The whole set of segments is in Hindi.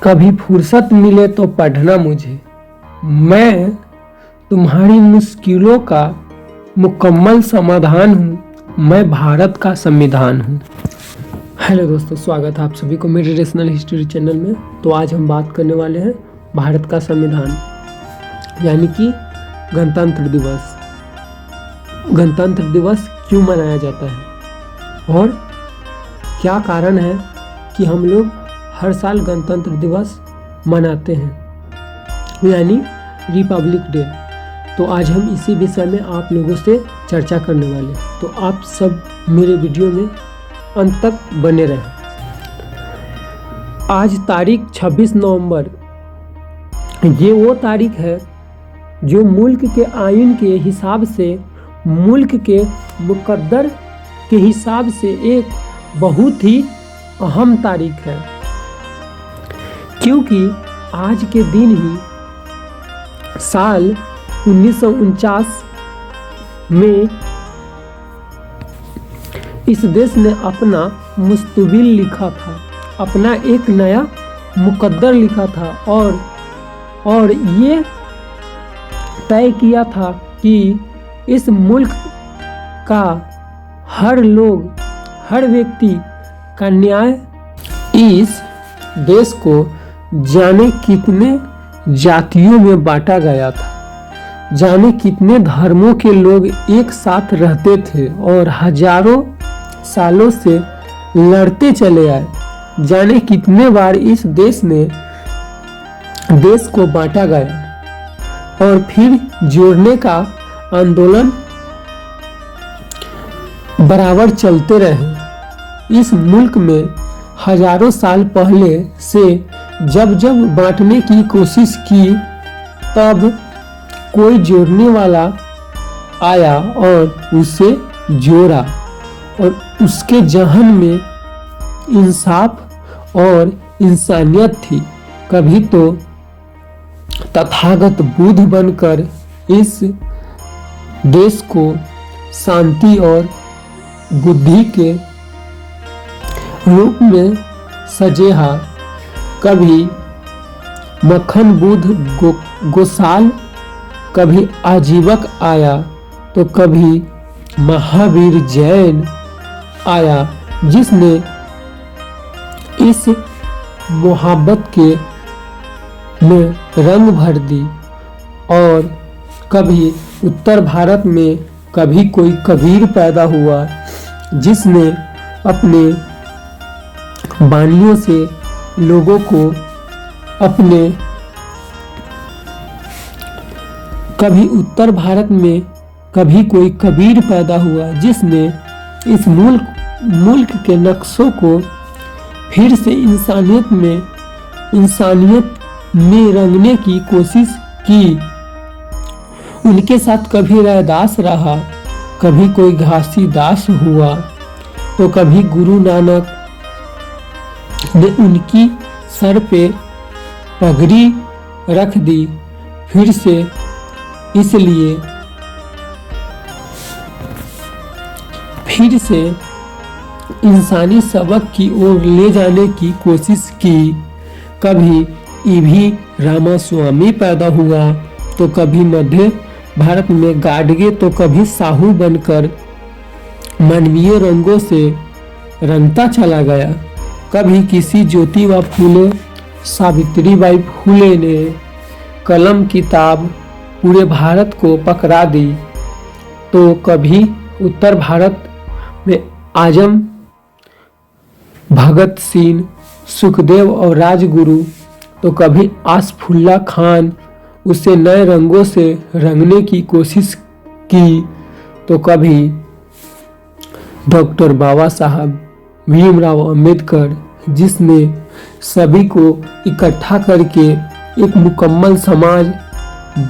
कभी फुर्सत मिले तो पढ़ना मुझे। मैं तुम्हारी मुश्किलों का मुकम्मल समाधान हूँ। मैं भारत का संविधान हूँ। हेलो दोस्तों, स्वागत है आप सभी को मेरे रेशनल हिस्ट्री चैनल में। तो आज हम बात करने वाले हैं भारत का संविधान यानी कि गणतंत्र दिवस। गणतंत्र दिवस क्यों मनाया जाता है और क्या कारण है कि हम लोग हर साल गणतंत्र दिवस मनाते हैं यानी रिपब्लिक डे। तो आज हम इसी विषय में आप लोगों से चर्चा करने वाले हैं। तो आप सब मेरे वीडियो में अंत तक बने रहें। आज तारीख 26 नवंबर, ये वो तारीख है जो मुल्क के आईन के हिसाब से, मुल्क के मुकद्दर के हिसाब से एक बहुत ही अहम तारीख है, क्योंकि आज के दिन ही साल 1949 में इस देश ने अपना मुस्तबिल लिखा था, अपना एक नया मुकद्दर लिखा था और ये तय किया था कि इस मुल्क का हर लोग, हर व्यक्ति का न्याय, इस देश को जाने कितने जातियों में बांटा गया था, जाने कितने धर्मों के लोग एक साथ रहते थे और हजारों सालों से लड़ते चले आए, जाने कितने बार इस देश को बांटा गया और फिर जोड़ने का आंदोलन बराबर चलते रहे। इस मुल्क में हजारों साल पहले से जब बांटने की कोशिश की, तब कोई जोड़ने वाला आया और उसे जोड़ा और उसके जहन में इंसाफ और इंसानियत थी। कभी तो तथागत बुद्ध बनकर इस देश को शांति और बुद्धि के रूप में सजेहा। कभी मक्खन बुद्ध गोसाल, कभी आजीवक आया तो कभी महावीर जैन आया, जिसने इस मोहब्बत के में रंग भर दी। और कभी उत्तर भारत में कभी कोई कबीर पैदा हुआ, जिसने अपने बानियों से लोगों को अपने, कभी उत्तर भारत में कभी कोई कबीर पैदा हुआ, जिसने इस मुल्क के नक्शों को फिर से इंसानियत में रंगने की कोशिश की। उनके साथ कभी रैदास रहा, कभी कोई घासीदास हुआ, तो कभी गुरु नानक ने उनकी सर पे पगड़ी रख दी। फिर से इसलिए फिर से इंसानी सबक की ओर ले जाने की कोशिश की। कभी ईवी रामास्वामी पैदा हुआ, तो कभी मध्य भारत में गाडगे, तो कभी साहू बनकर मानवीय रंगों से रंगता चला गया। कभी किसी ज्योतिबा फूले, सावित्रीबाई फूले ने कलम किताब पूरे भारत को पकड़ा दी, तो कभी उत्तर भारत में आजम भगत सिंह, सुखदेव और राजगुरु, तो कभी आसफुल्ला खान उसे नए रंगों से रंगने की कोशिश की, तो कभी डॉक्टर बाबा साहब भीमराव अंबेडकर, जिसने सभी को इकट्ठा करके एक मुकम्मल समाज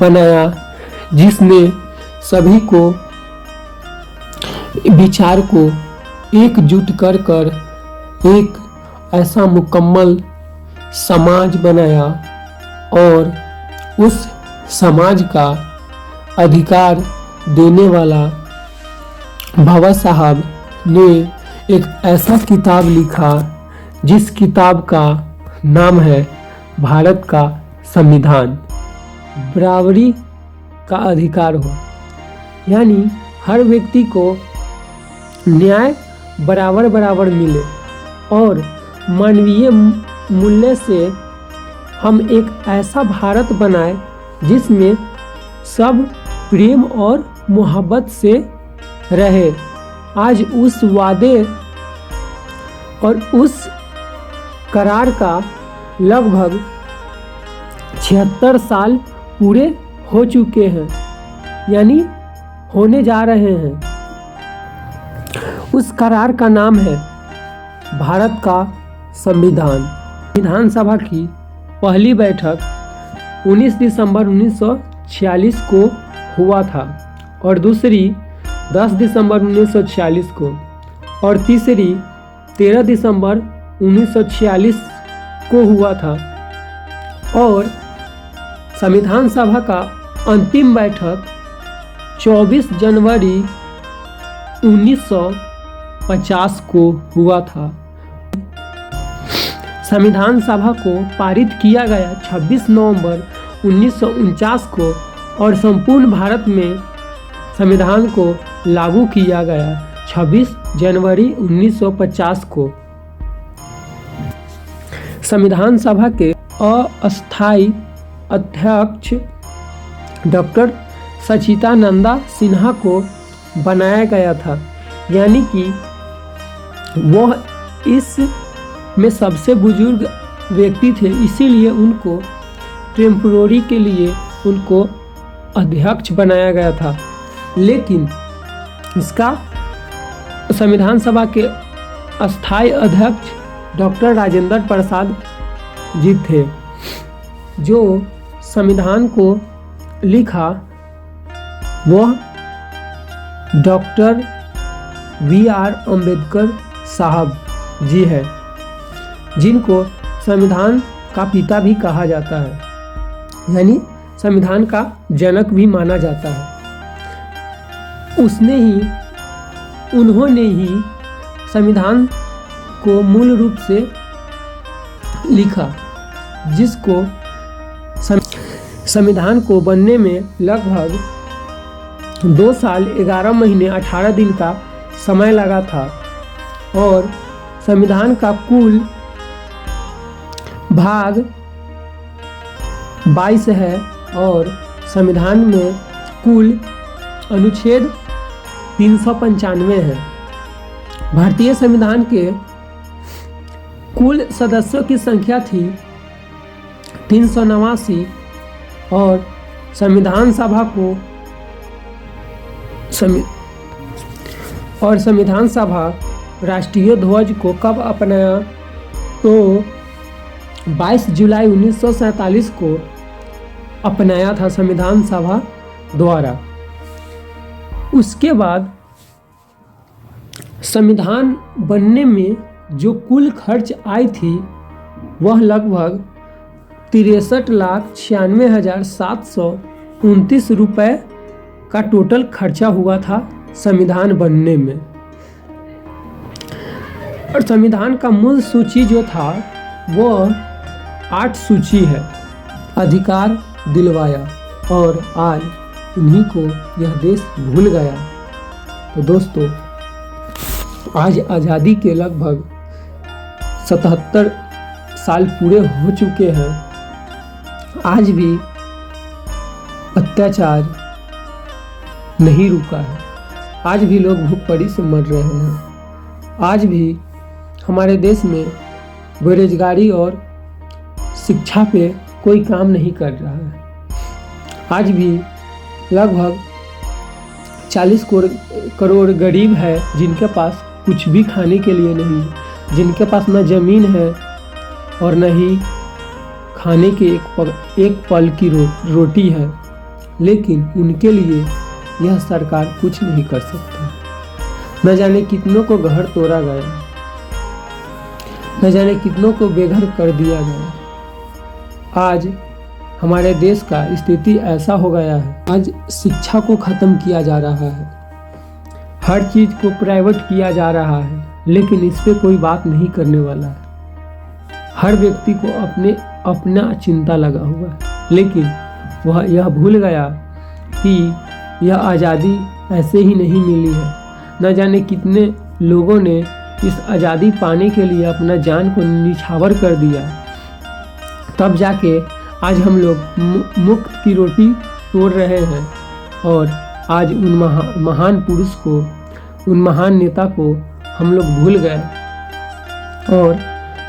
बनाया, जिसने सभी को विचार को एकजुट कर एक ऐसा मुकम्मल समाज बनाया और उस समाज का अधिकार देने वाला बाबा साहब ने एक ऐसा किताब लिखा जिस किताब का नाम है भारत का संविधान बराबरी का अधिकार हो, यानी हर व्यक्ति को न्याय बराबर बराबर मिले और मानवीय मूल्य से हम एक ऐसा भारत बनाए जिसमें सब प्रेम और मोहब्बत से रहे। आज उस वादे और उस करार का लगभग 76 साल पूरे हो चुके हैं, यानी होने जा रहे हैं। उस करार का नाम है भारत का संविधान। विधानसभा की पहली बैठक 19 दिसंबर 1946 को हुआ था और दूसरी 10 दिसंबर 1946 को और तीसरी 13 दिसंबर 1946 को हुआ था और संविधान सभा का अंतिम बैठक 24 जनवरी 1950 को हुआ था। संविधान सभा को पारित किया गया 26 नवंबर 1949 को और संपूर्ण भारत में संविधान को लागू किया गया 26 जनवरी 1950 को। संविधान सभा के अस्थायी अध्यक्ष डॉक्टर सच्चिदानंद सिन्हा को बनाया गया था, यानी कि वह इस में सबसे बुजुर्ग व्यक्ति थे, इसीलिए उनको टेम्पोररी के लिए उनको अध्यक्ष बनाया गया था। लेकिन इसका संविधान सभा के अस्थायी अध्यक्ष डॉक्टर राजेंद्र प्रसाद जी थे, जो संविधान को लिखा वह डॉक्टर BR अम्बेडकर साहब जी है, जिनको संविधान का पिता भी कहा जाता है, यानी संविधान का जनक भी माना जाता है। उन्होंने ही संविधान को मूल रूप से लिखा, जिसको संविधान को बनने में लगभग 2 साल 11 महीने 18 दिन का समय लगा था और संविधान का कुल भाग 22 है और संविधान में कुल अनुच्छेद 395 है। भारतीय संविधान के कुल सदस्यों की संख्या थी 389 और संविधान सभा राष्ट्रीय ध्वज को कब अपनाया, तो 22 जुलाई 1947 को अपनाया था संविधान सभा द्वारा। उसके बाद संविधान बनने में जो कुल खर्च आई थी वह लगभग 63,96,729 रुपये का टोटल खर्चा हुआ था संविधान बनने में। और संविधान का मूल सूची जो था वह 8 सूची है। अधिकार दिलवाया और आज उन्हीं को यह देश भूल गया। तो दोस्तों, आज आज़ादी के लगभग 77 साल पूरे हो चुके हैं। आज भी अत्याचार नहीं रुका है, आज भी लोग भूखमरी से मर रहे हैं। आज भी हमारे देश में बेरोजगारी और शिक्षा पे कोई काम नहीं कर रहा है। आज भी लगभग 40 करोड़ गरीब है जिनके पास कुछ भी खाने के लिए नहीं, जिनके पास न ज़मीन है और न ही खाने के एक पल की रोटी है, लेकिन उनके लिए यह सरकार कुछ नहीं कर सकती। न जाने कितनों को घर तोड़ा गया, न जाने कितनों को बेघर कर दिया गया। आज हमारे देश का स्थिति ऐसा हो गया है, आज शिक्षा को ख़त्म किया जा रहा है, हर चीज़ को प्राइवेट किया जा रहा है, लेकिन इस पे कोई बात नहीं करने वाला है। हर व्यक्ति को अपने अपना चिंता लगा हुआ है, लेकिन वह यह भूल गया कि यह आज़ादी ऐसे ही नहीं मिली है। न जाने कितने लोगों ने इस आज़ादी पाने के लिए अपना जान को निछावर कर दिया, तब जाके आज हम लोग मुफ्त की रोटी तोड़ रहे हैं। और आज उन महान पुरुष को, उन महान नेता को हम लोग भूल गए और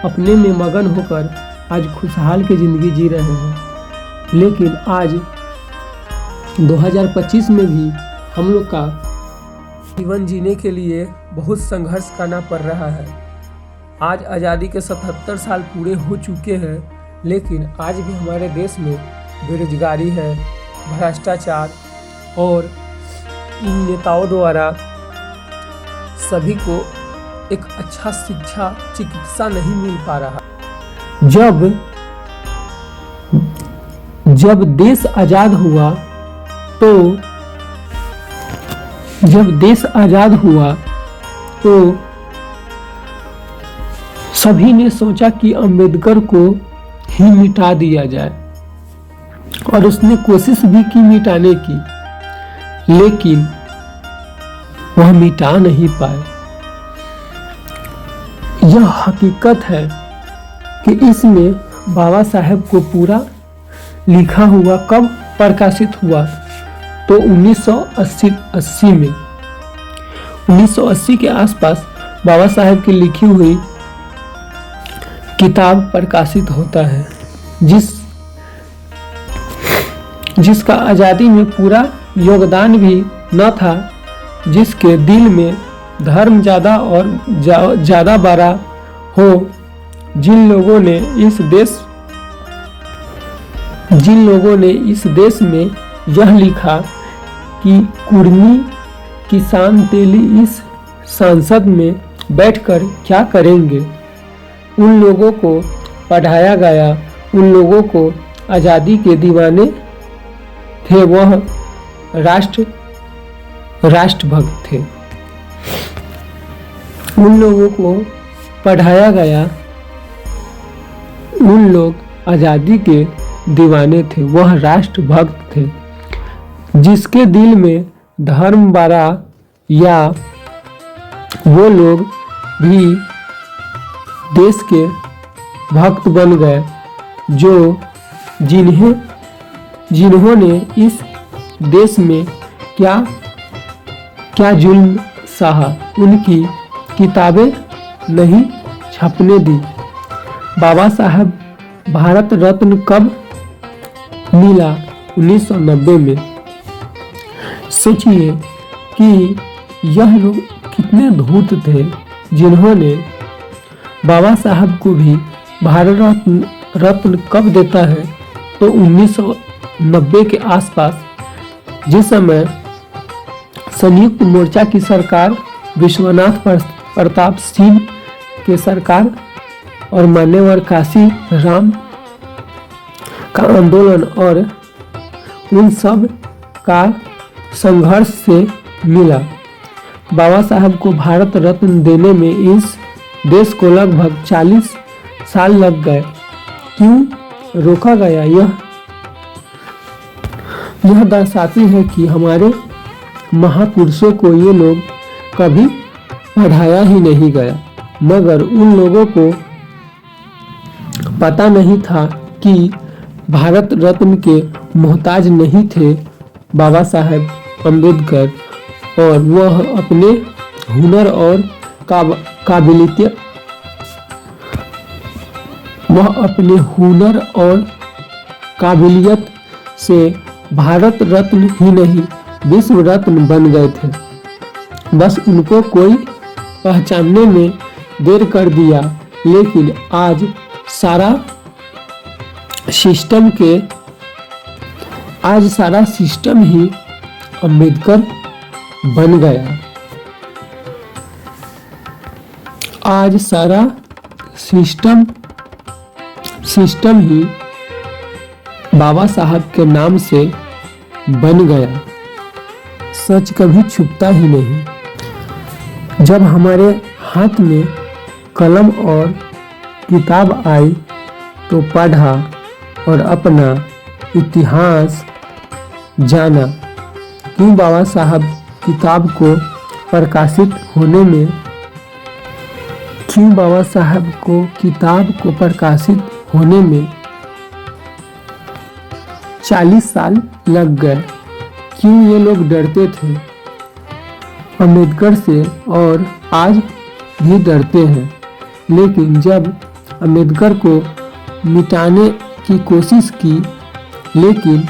अपने में मगन होकर आज खुशहाल की ज़िंदगी जी रहे हैं। लेकिन आज 2025 में भी हम लोग का जीवन जीने के लिए बहुत संघर्ष करना पड़ रहा है। आज आज़ादी के 77 साल पूरे हो चुके हैं, लेकिन आज भी हमारे देश में बेरोजगारी है, भ्रष्टाचार और इन नेताओं द्वारा सभी को एक अच्छा शिक्षा, चिकित्सा नहीं मिल पा रहा। जब देश आज़ाद हुआ तो सभी ने सोचा कि अंबेडकर को ही मिटा दिया जाए, और उसने कोशिश भी की मिटाने की, लेकिन वह मिटा नहीं पाए। यह हकीकत है कि इसमें बाबा साहेब को पूरा लिखा हुआ कब प्रकाशित हुआ, तो 1980 में 1980 के आसपास बाबा साहेब की लिखी हुई किताब प्रकाशित होता है, जिसका आज़ादी में पूरा योगदान भी न था, जिसके दिल में धर्म ज़्यादा और ज़्यादा बड़ा हो, जिन लोगों ने इस देश में यह लिखा कि कुर्मी किसान तेली इस संसद में बैठकर क्या करेंगे, उन लोगों को पढ़ाया गया, उन लोगों को आज़ादी के दीवाने थे, वह राष्ट्रभक्त थे। उन लोगों को पढ़ाया गया, उन लोग आज़ादी के दीवाने थे, वह राष्ट्रभक्त थे। जिसके दिल में धर्म बड़ा, या वो लोग भी देश के भक्त बन गए, जिन्होंने इस देश में क्या जुल्म सहा, उनकी किताबें नहीं छपने दी। बाबा साहब भारत रत्न कब मिला? 1990 में। सोचिए कि यह लोग कितने धूर्त थे, जिन्होंने बाबा साहब को भी भारत रत्न कब देता है, तो 1990 के आसपास, जिस समय संयुक्त मोर्चा की सरकार, विश्वनाथ प्रताप सिंह के सरकार और मान्यवर काशी राम का आंदोलन और उन सब का संघर्ष से मिला। बाबा साहब को भारत रत्न देने में इस देश को लगभग 40 साल लग गए। क्यों रोका गया? यह दर्शाती है कि हमारे महापुरुषों को ये लोग कभी पढ़ाया ही नहीं गया, मगर उन लोगों को पता नहीं था कि भारत रत्न के मोहताज नहीं थे बाबा साहेब अम्बेडकर, और वह अपने हुनर और काबिलियत से भारत रत्न ही नहीं विश्व रत्न बन गए थे। बस उनको कोई पहचानने में देर कर दिया, लेकिन आज सारा सिस्टम ही अम्बेडकर बन गया। आज सारा सिस्टम ही बाबा साहब के नाम से बन गया। सच कभी छुपता ही नहीं। जब हमारे हाथ में कलम और किताब आई, तो पढ़ा और अपना इतिहास जाना। क्यों बाबा साहब किताब को प्रकाशित होने में क्यों बाबा साहब को किताब को प्रकाशित होने में 40 साल लग गए? क्यों ये लोग डरते थे अम्बेडकर से और आज भी डरते हैं? लेकिन जब अम्बेडकर को मिटाने की कोशिश की, लेकिन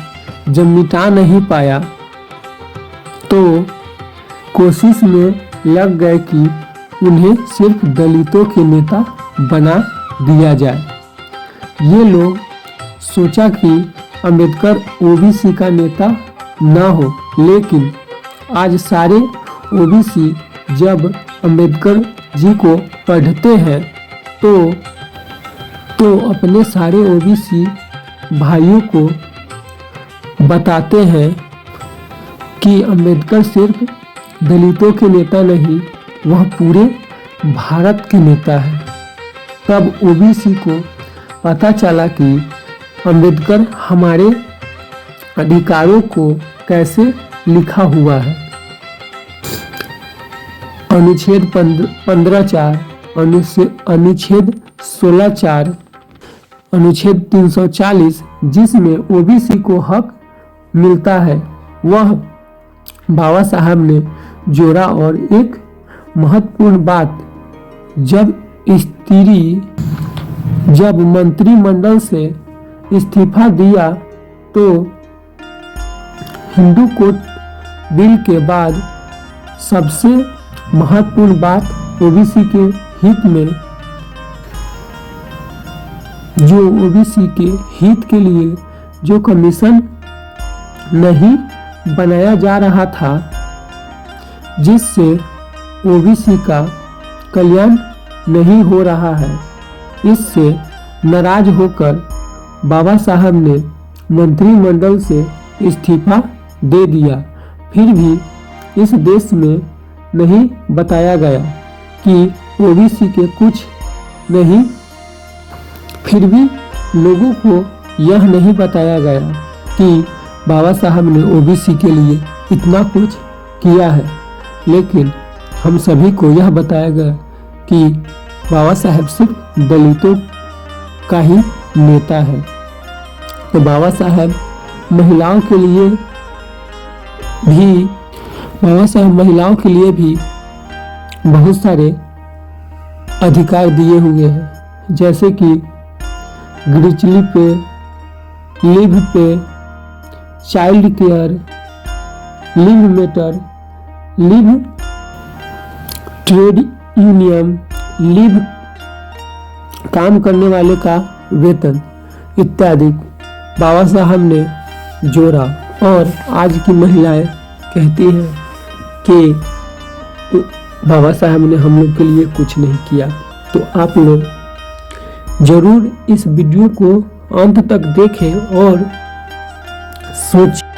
जब मिटा नहीं पाया तो कोशिश में लग गए कि उन्हें सिर्फ दलितों के नेता बना दिया जाए। ये लोग सोचा कि अम्बेडकर ओबीसी का नेता ना हो, लेकिन आज सारे ओबीसी जब अम्बेडकर जी को पढ़ते हैं तो अपने सारे ओबीसी भाइयों को बताते हैं कि अम्बेडकर सिर्फ दलितों के नेता नहीं, वह पूरे भारत के नेता है। तब ओबीसी को पता चला कि अम्बेडकर हमारे अधिकारों को कैसे लिखा हुआ है। अनुच्छेद 15(4), अनुच्छेद 16(4), अनुच्छेद 340 जिसमें ओबीसी को हक मिलता है, वह बाबा साहब ने जोड़ा। और एक महत्वपूर्ण बात, जब मंत्रिमंडल से इस्तीफा दिया तो हिंदू कोड बिल के बाद सबसे महत्वपूर्ण बात ओबीसी के हित में, जो ओबीसी के हित के लिए जो कमीशन नहीं बनाया जा रहा था, जिससे ओबीसी का कल्याण नहीं हो रहा है, इससे नाराज होकर बाबा साहब ने मंत्रिमंडल से इस्तीफा दे दिया। फिर भी इस देश में नहीं बताया गया कि ओबीसी के कुछ नहीं, फिर भी लोगों को यह नहीं बताया गया कि बाबा साहब ने ओबीसी के लिए इतना कुछ किया है। लेकिन हम सभी को यह बताया गया कि बाबा साहब सिर्फ दलितों का ही नेता है। तो बाबा साहब महिलाओं के लिए भी बहुत सारे अधिकार दिए हुए हैं, जैसे कि gradually pay, leave pay, child care, leave matter, leave trade union, leave काम करने वाले का वेतन इत्यादि बाबा साहब ने जोड़ा। और आज की महिलाएं कहती हैं कि बाबा साहब ने हम लोग के लिए कुछ नहीं किया। तो आप लोग जरूर इस वीडियो को अंत तक देखें और सोचें।